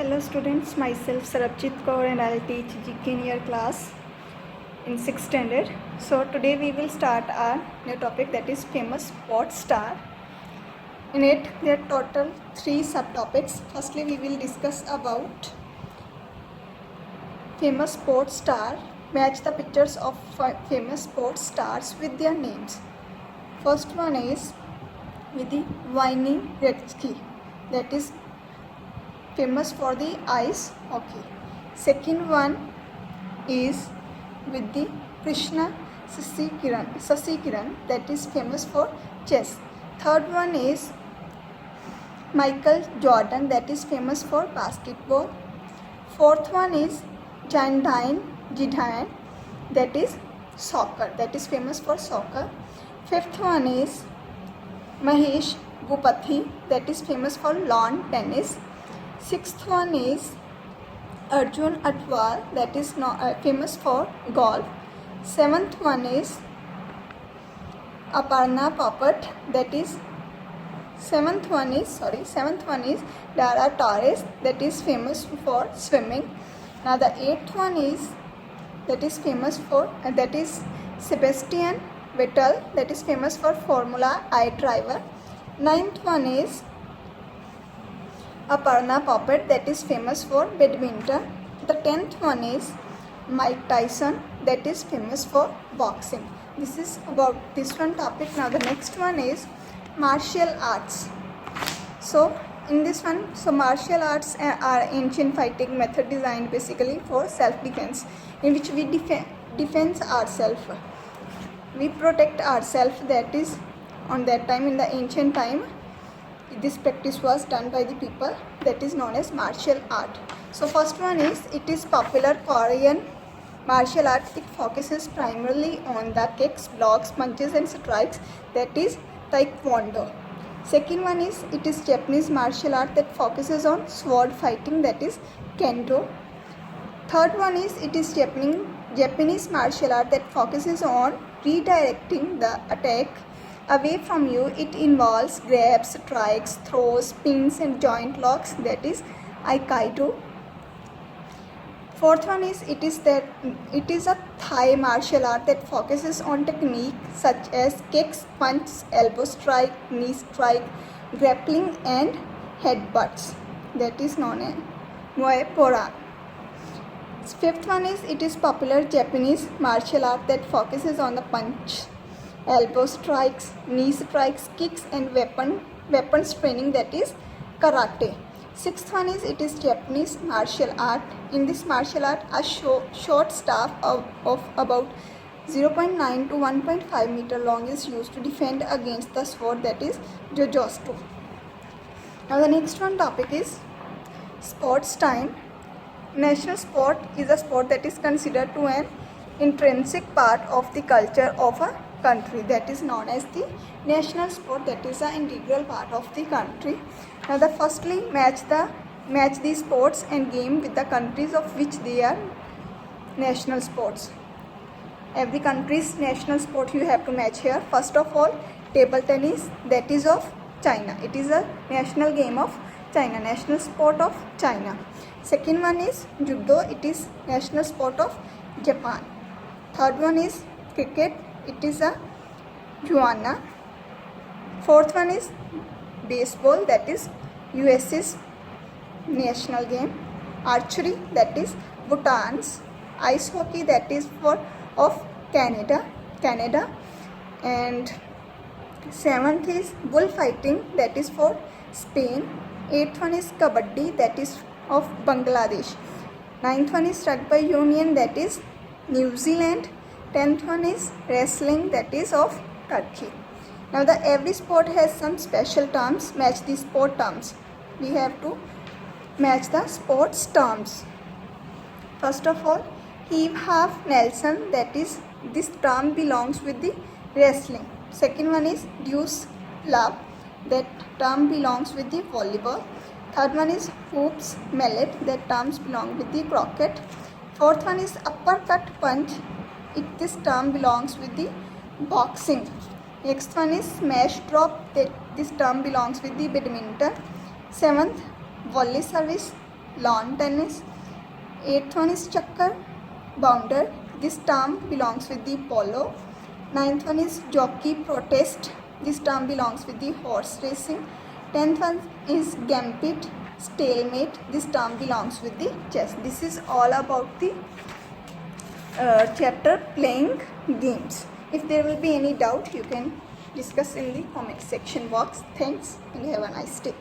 Hello students, myself Sarabjit Kaur and I will teach GK in your class in 6th standard. So today we will start our new topic, that is famous sports star. In it there are total 3 subtopics. Firstly we will discuss about famous sports star. Match the pictures of famous sports stars with their names. First one is with the Wayne Gretzky, that is famous for the ice hockey. Second one is with the Krishna Sasikiran, that is famous for chess. Third one is Michael Jordan, that is famous for basketball. Fourth one is Zinedine Zidane, that is soccer, that is famous for soccer. Fifth one is Mahesh Bhupathi, that is famous for lawn tennis. Sixth one is Arjun Atwal, that is famous for golf. Seventh one is Aparna Papat, that is seventh one is Dara Torres, that is famous for swimming. Now the eighth one is that is Sebastian Vettel, that is famous for Formula I driver. Ninth one is Aparna Papat, that is famous for badminton. The 10th one is Mike Tyson, that is famous for boxing. This is about this one topic. Now the next one is martial arts. So in this one, martial arts are ancient fighting method designed basically for self-defense, in which we defend ourselves. We protect ourselves. That is, on that time, in the ancient time, this practice was done by the people, that is known as martial art. So first one is, it is popular Korean martial art. It focuses primarily on the kicks, blocks, punches and strikes, that is Taekwondo. Second one is, it is Japanese martial art that focuses on sword fighting, that is Kendo. Third one is, it is Japanese martial art that focuses on redirecting the attack away from you. It involves grabs, strikes, throws, spins and joint locks, that is Aikido. Fourth one is, it is a Thai martial art that focuses on technique such as kicks, punches, elbow strike, knee strike, grappling and headbutts, that is known as Muay Thai. Fifth one is, it is popular Japanese martial art that focuses on the punch, elbow strikes, knee strikes, kicks and weapons training, that is karate. Sixth one is, it is Japanese martial art. In this martial art, a short staff of about 0.9 to 1.5 meter long is used to defend against the sword, that is Jujutsu. Now the next one topic is sports time. National sport is a sport that is considered to an intrinsic part of the culture of a country, that is known as the national sport, that is an integral part of the country. Now the firstly match the sports and game with the countries of which they are national sports. Every country's national sport you have to match here. First of all, table tennis, that is of China. It is a national game of China, national sport of China. Second one is judo. It is national sport of Japan. Third one is cricket. It is a Guyana. Fourth one is baseball, that is US's national game. Archery, that is Bhutan's. Ice hockey, that is of Canada. And seventh is bullfighting, that is for Spain. Eighth one is kabaddi, that is of Bangladesh. Ninth one is rugby union, that is New Zealand. 10th one is wrestling, that is of Turkey. Now every sport has some special terms. Match the sport terms. We have to match the sports terms. First of all, heave half Nelson, that is this term belongs with the wrestling. Second one is deuce love, that term belongs with the volleyball. Third one is hoops mallet, that terms belong with the croquet. Fourth one is uppercut punch. This term belongs with the boxing. Next one is smash drop. This term belongs with the badminton. Seventh, volley service. lawn tennis. 8th one is chakkar, bounder. This term belongs with the polo. 9th one is jockey protest. This term belongs with the horse racing. 10th one is gambit, stalemate. This term belongs with the chess. This is all about the chapter playing games. If there will be any doubt, you can discuss in the comment section box. Thanks and have a nice day.